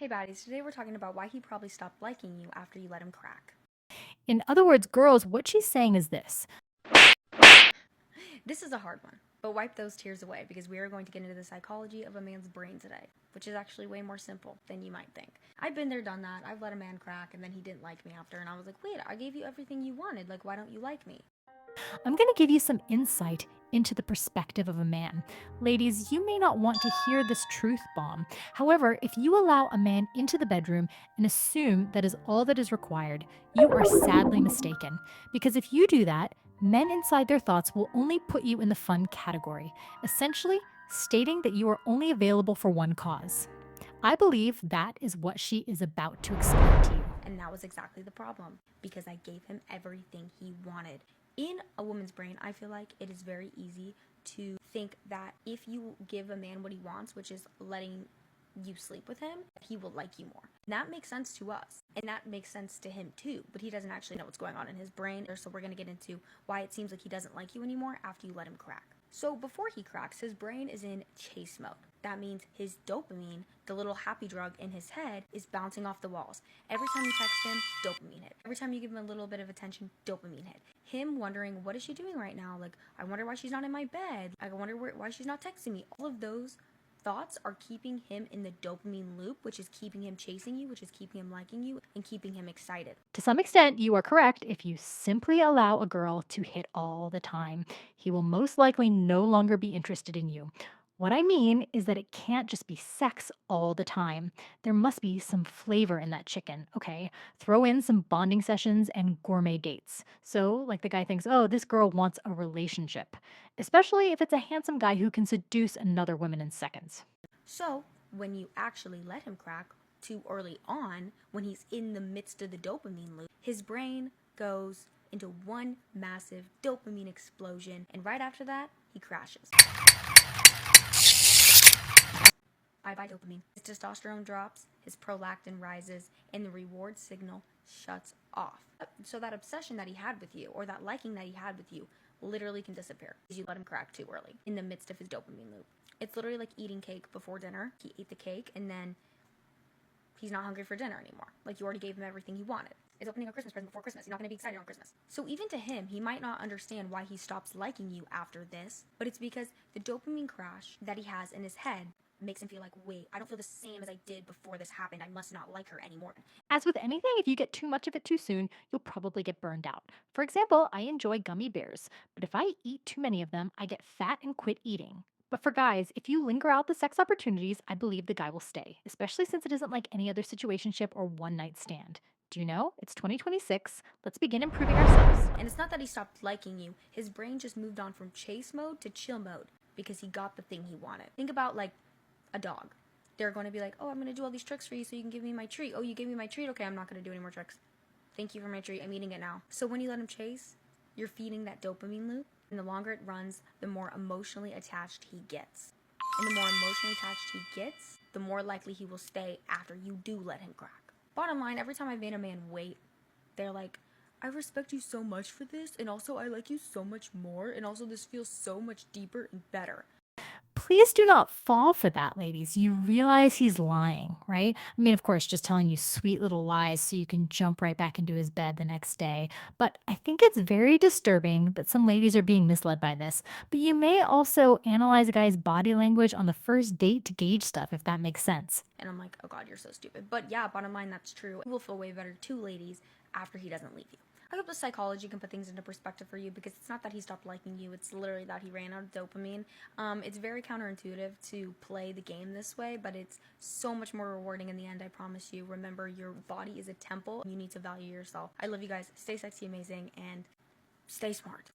Hey baddies, today we're talking about why he probably stopped liking you after you let him crack. In other words, girls, what she's saying is this. This is a hard one, but wipe those tears away because we are going to get into the psychology of a man's brain today, which is actually way more simple than you might think. I've been there, done that. I've let a man crack and then he didn't like me after, and I was like, wait, I gave you everything you wanted. Like, why don't you like me? I'm going to give you some insight into the perspective of a man. Ladies, you may not want to hear this truth bomb. However, if you allow a man into the bedroom and assume that is all that is required, you are sadly mistaken. Because if you do that, men inside their thoughts will only put you in the fun category, essentially stating that you are only available for one cause. I believe that is what she is about to explain to you. And that was exactly the problem because I gave him everything he wanted. In a woman's brain, I feel like it is very easy to think that if you give a man what he wants, which is letting you sleep with him, he will like you more. And that makes sense to us, and that makes sense to him too, but he doesn't actually know what's going on in his brain, so we're going to get into why it seems like he doesn't like you anymore after you let him crack. So before he cracks, his brain is in chase mode. That means his dopamine, the little happy drug in his head, is bouncing off the walls. Every time you text him, dopamine hit. Every time you give him a little bit of attention, dopamine hit. Him wondering, what is she doing right now? Like, I wonder why she's not in my bed. I wonder why she's not texting me. All of those thoughts are keeping him in the dopamine loop, which is keeping him chasing you, which is keeping him liking you, and keeping him excited. To some extent, you are correct. If you simply allow a girl to hit all the time, he will most likely no longer be interested in you. What I mean is that it can't just be sex all the time. There must be some flavor in that chicken, okay? Throw in some bonding sessions and gourmet dates. So, like the guy thinks, oh, this girl wants a relationship, especially if it's a handsome guy who can seduce another woman in seconds. So, when you actually let him crack too early on, when he's in the midst of the dopamine loop, his brain goes into one massive dopamine explosion, and right after that, he crashes. Bye bye dopamine. His testosterone drops, his prolactin rises, and the reward signal shuts off. So that obsession that he had with you, or that liking that he had with you, literally can disappear because you let him crack too early in the midst of his dopamine loop. It's literally like eating cake before dinner. He ate the cake and then he's not hungry for dinner anymore. Like, you already gave him everything he wanted. It's opening a Christmas present before Christmas. He's not going to be excited on Christmas. So even to him, he might not understand why he stops liking you after this, but it's because the dopamine crash that he has in his head makes him feel like, wait, I don't feel the same as I did before this happened. I must not like her anymore. As with anything, if you get too much of it too soon, you'll probably get burned out. For example, I enjoy gummy bears, but if I eat too many of them, I get fat and quit eating. But for guys, if you linger out the sex opportunities, I believe the guy will stay, especially since it isn't like any other situationship or one night stand. Do you know? It's 2026. Let's begin improving ourselves. And it's not that he stopped liking you. His brain just moved on from chase mode to chill mode because he got the thing he wanted. Think about like a dog. They're going to be like, oh, I'm going to do all these tricks for you so you can give me my treat. Oh, you gave me my treat? Okay, I'm not going to do any more tricks. Thank you for my treat. I'm eating it now. So when you let him chase, you're feeding that dopamine loop. And the longer it runs, the more emotionally attached he gets. And the more emotionally attached he gets, the more likely he will stay after you do let him crack. Bottom line, every time I've made a man wait, they're like, I respect you so much for this, and also I like you so much more, and also this feels so much deeper and better. Please do not fall for that, ladies. You realize he's lying, right? I mean, of course, just telling you sweet little lies so you can jump right back into his bed the next day. But I think it's very disturbing that some ladies are being misled by this. But you may also analyze a guy's body language on the first date to gauge stuff, if that makes sense. And I'm like, oh god, you're so stupid. But yeah, bottom line, that's true. You will feel way better too, ladies, after he doesn't leave you. I hope the psychology can put things into perspective for you because it's not that he stopped liking you, it's literally that he ran out of dopamine. It's very counterintuitive to play the game this way, but it's so much more rewarding in the end, I promise you. Remember, your body is a temple. You need to value yourself. I love you guys. Stay sexy, amazing, and stay smart.